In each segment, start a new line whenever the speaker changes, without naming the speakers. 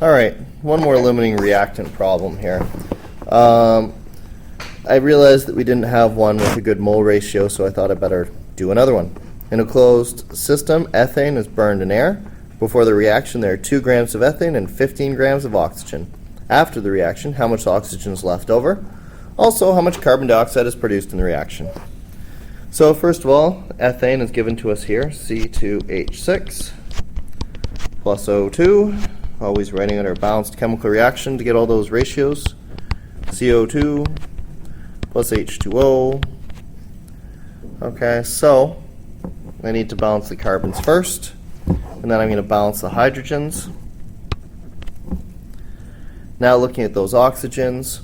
All right, one more limiting reactant problem here. I realized that we didn't have one with a good mole ratio, so I thought I'd better do another one. In a closed system, ethane is burned in air. Before the reaction, there are 2 grams of ethane and 15 grams of oxygen. After the reaction, how much oxygen is left over? Also, how much carbon dioxide is produced in the reaction? So first of all, ethane is given to us here, C2H6 plus O2. Always writing out our balanced chemical reaction to get all those ratios. CO2 plus H2O. Okay, so I need to balance the carbons first, and then I'm going to balance the hydrogens. Now looking at those oxygens,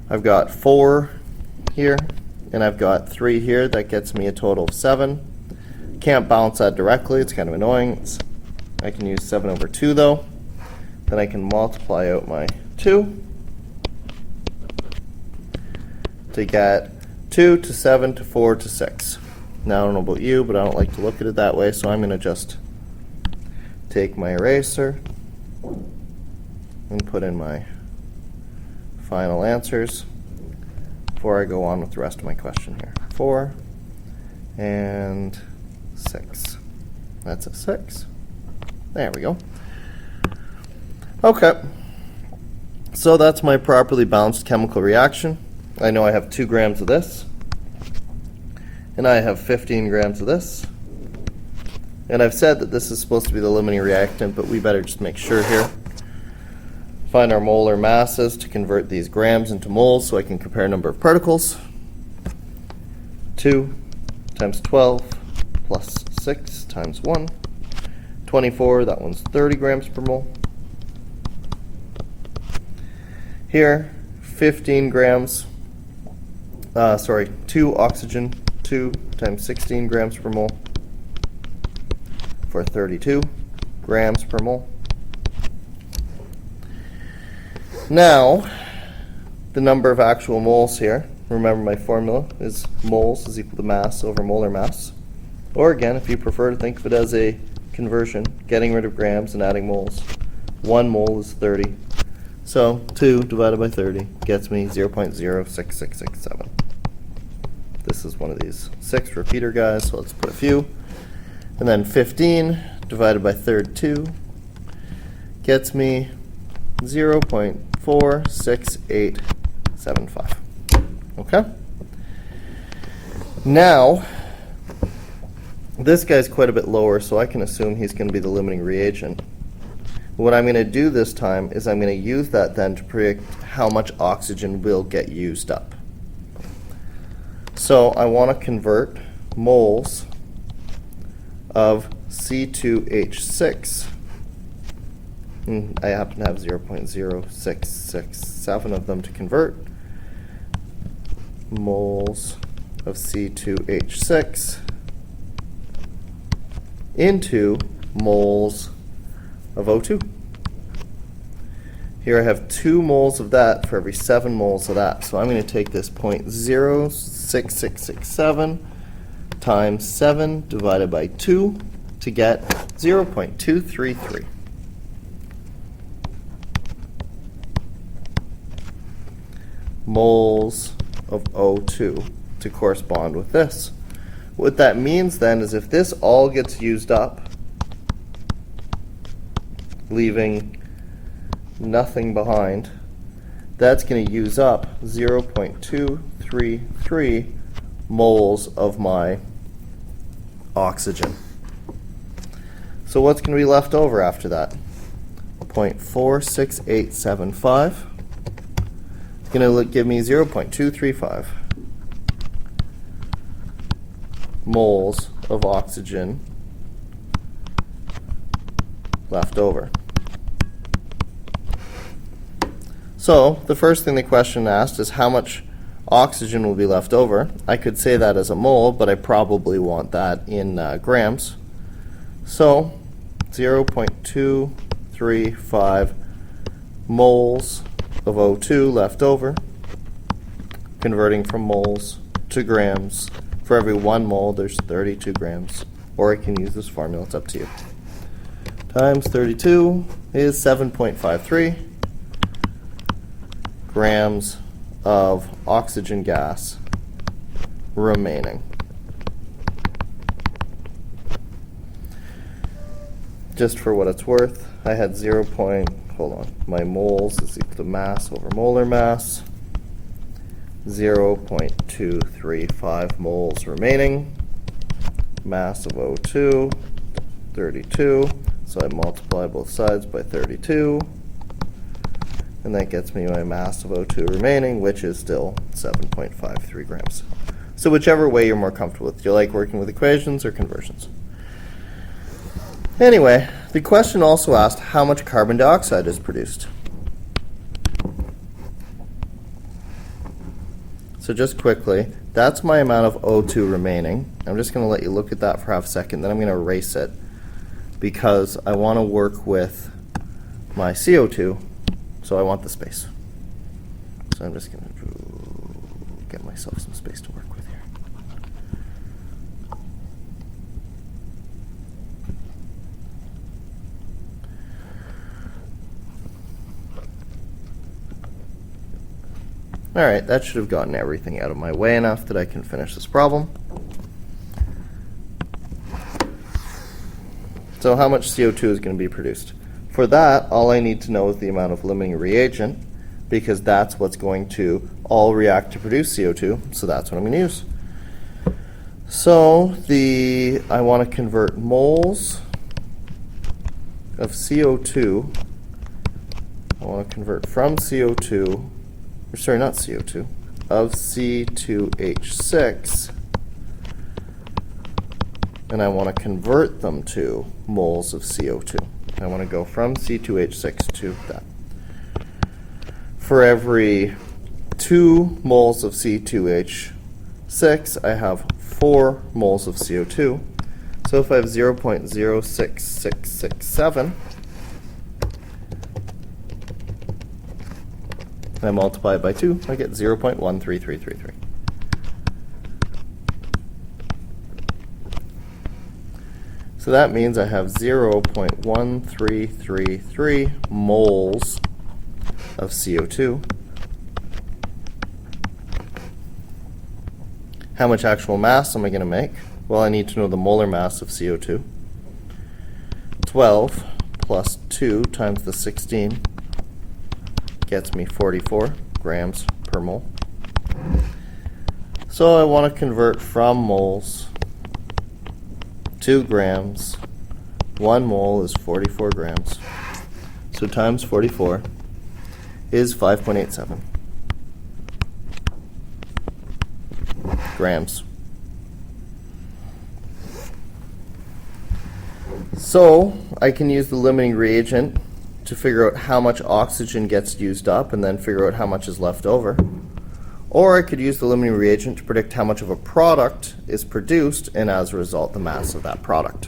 I've got 4 here, and I've got 3 here. That gets me a total of 7. Can't balance that directly, it's kind of annoying. I can use 7 over 2 though. Then I can multiply out my 2 to get 2 to 7 to 4 to 6. Now I don't know about you, but I don't like to look at it that way, so I'm going to just take my eraser and put in my final answers before I go on with the rest of my question here. 4 and 6. That's a 6. There we go. Okay, so that's my properly balanced chemical reaction. I know I have 2 grams of this, and I have 15 grams of this. And I've said that this is supposed to be the limiting reactant, but we better just make sure here. Find our molar masses to convert these grams into moles so I can compare number of particles. 2 times 12 plus 6 times 1. 24, that one's 30 grams per mole. Here, 15 grams, 2 oxygen, 2 times 16 grams per mole for 32 grams per mole. Now, the number of actual moles here, remember my formula is moles is equal to mass over molar mass. Or again, if you prefer to think of it as a conversion, getting rid of grams and adding moles. 1 mole is 30. So 2 divided by 30 gets me 0.06667. This is one of these 6 repeater guys, so let's put a few. And then 15 divided by 32 gets me 0.46875. Okay? Now, this guy's quite a bit lower, so I can assume he's going to be the limiting reagent. What I'm going to do this time is I'm going to use that then to predict how much oxygen will get used up. So I want to convert moles of C2H6. I happen to have 0.0667 of them to convert. Moles of C2H6 into moles of O2. Here I have 2 moles of that for every 7 moles of that. So I'm going to take this 0.06667 times 7 divided by 2 to get 0.233. Moles of O2 to correspond with this. What that means then is if this all gets used up, leaving nothing behind, that's going to use up 0.233 moles of my oxygen. So what's going to be left over after that? 0.46875. It's going to give me 0.235 moles of oxygen left over. So the first thing the question asked is how much oxygen will be left over. I could say that as a mole, but I probably want that in grams. So 0.235 moles of O2 left over, converting from moles to grams. For every 1 mole, there's 32 grams. Or I can use this formula, it's up to you. Times 32 is 7.53 grams of oxygen gas remaining. Just for what it's worth, I had my moles is equal to mass over molar mass, 0.235 moles remaining, mass of O2, 32, so I multiply both sides by 32, and that gets me my mass of O2 remaining, which is still 7.53 grams. So whichever way you're more comfortable with. Do you like working with equations or conversions? Anyway, the question also asked how much carbon dioxide is produced. So just quickly, that's my amount of O2 remaining. I'm just going to let you look at that for half a second, then I'm going to erase it because I want to work with my CO2, so I want the space. So I'm just going to get myself some space to work with here. Alright, that should have gotten everything out of my way enough that I can finish this problem. So how much CO2 is going to be produced? For that, all I need to know is the amount of limiting reagent, because that's what's going to all react to produce CO2, so that's what I'm going to use. So I want to convert moles of CO2. I want to convert from CO2, or sorry, not CO2, of C2H6, and I want to convert them to moles of CO2. I want to go from C2H6 to that. For every 2 moles of C2H6, I have 4 moles of CO2. So if I have 0.06667, and I multiply it by 2, I get 0.13333. So that means I have 0.1333 moles of CO2. How much actual mass am I going to make? Well, I need to know the molar mass of CO2. 12 plus 2 times the 16 gets me 44 grams per mole. So I want to convert from moles to grams. 1 mole is 44 grams. So times 44 is 5.87 grams. So I can use the limiting reagent to figure out how much oxygen gets used up and then figure out how much is left over. Or I could use the limiting reagent to predict how much of a product is produced and as a result the mass of that product.